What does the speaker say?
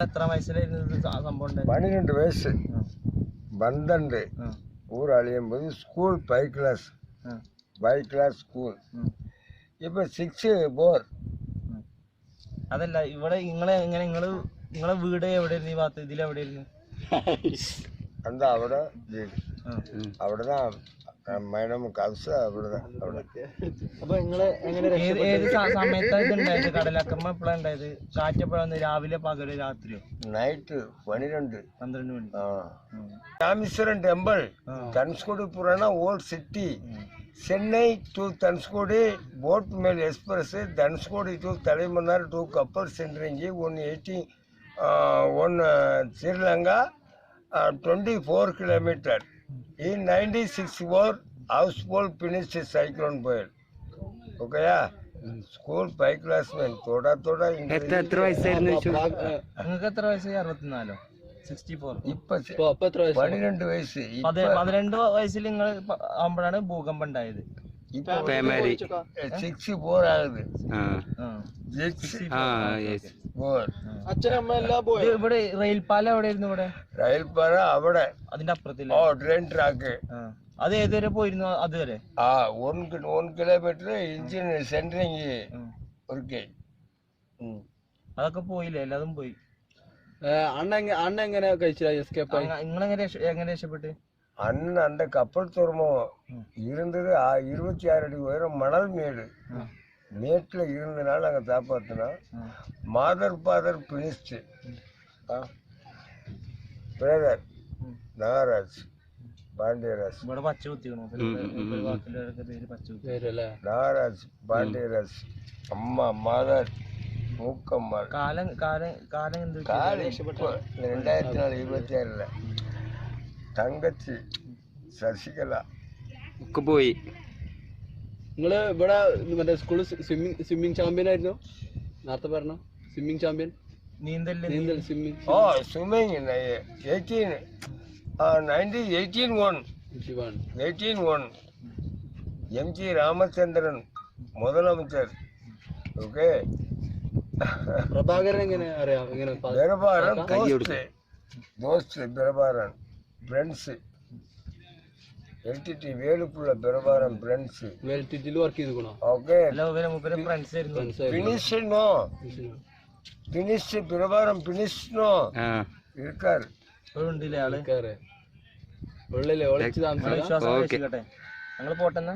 എത്ര വയസ്സിലായിരുന്നു സംഭവം? 12 വയസ്സ് 12 ഊരളിയുമ്പോൾ സ്കൂൾ 5 ക്ലാസ് സ്കൂൾ. ഇപ്പൊ 6 4. അതല്ല, ഇവിടെ നിങ്ങളെ വീട് എവിടെയായിരുന്നു? ഈ ഭാഗത്ത് ഇതിലെവിടെയായിരുന്നു? എന്താ അവിടെ വീട് അവിടെதான் ഏത് സമയത്താണ് ഇത് ഉണ്ടായത്? കടലാക്രമണം എപ്പോഴാണ് ഉണ്ടായത്? കാറ്റെപ്പോഴാണ്? രാവിലെ, പകല്, രാത്രിയോ? നൈറ്റ് 12 മണി. രാമേശ്വരം ടെമ്പിൾ, ധനുഷ്കോടി പുരാണ old city. Chennai to Dhanushkodi boat mail express. Dhanushkodi to Talaimannar to കപ്പൽ സെൻട്രിങ് 1 Sri Lanka 24 kilometers. In 1964 houseful finished cyclone boil. Okay, school 5 class men. Thoda എത്ര വയസ്സായിരുന്നു? നിങ്ങൾക്ക് എത്ര വയസ്സ്? 64? 64. ഇപ്പൊ 12 വയസ്സ്. 12 വയസ്സിൽ നിങ്ങൾ ആകുമ്പോഴാണ് ഭൂകമ്പം ഉണ്ടായത്. 64 ആകുது. ഇവിടെ റെയിൽപാലം എവിടെയായിരുന്നു? ഇവിടെ റെയിൽപാലം അവിടെ അതിന്റെ അപ്പുറത്തില്ല. Train track. അത് ഏതുവരെ പോയിരുന്നു? അതുവരെ 1 kilometer ഇഞ്ചിൻ സെന്ററിങ്. അതൊക്കെ പോയില്ലേ? എല്ലാതും പോയി. അണ്ണ എങ്ങനെ കഴിച്ചില്ല? എങ്ങനെ രക്ഷപ്പെട്ട്? அண்ணன் அந்த கப்பல் துறைமுகம் இருந்தது 26 அடி உயரம் மணல் மேடு. மேட்டில் இருந்தனால நாங்கள் காப்பாற்றினோம். ஃபாதர் பினிஸ்ட் பிரதர் நாகராஜ் பாண்டியராஜ். நாகராஜ் பாண்டியராஜ். அம்மா மாதர் மூக்கம்மா. കാലം 2026 തങ്കച്ചി ശശികല ഒക്കെ പോയി. നിങ്ങള് ഇവിടെ മറ്റേ സ്കൂളിൽ സ്വിമ്മിങ് ചാമ്പ്യൻ ആയിരുന്നു നേരത്തെ പറഞ്ഞ? സ്വിമ്മിങ് ചാമ്പ്യൻ നീന്തൽ സ്വിമ്മിങ് 1881 MG ராமச்சந்திரன் முதலமைச்சர். ഓക്കെ. പ്രഭാകരൻ എങ്ങനെ അറിയാം? പ്രഭാകരൻ ദോസ്ത് Prabhakaran friends. LTT Velupillai Prabhakaran friends. LTT work ചെയ്തിരിക്കണോ? ഓക്കെ. ഫിനിഷ് പ്രഭാകരൻ ഫിനിഷ് ഇരിക്കാറ് ഉള്ളിലെ ആള് ഉള്ളിലെ ഒളിച്ച് താമസിക്കട്ടെ. ഞങ്ങൾ പോട്ടെന്നാ.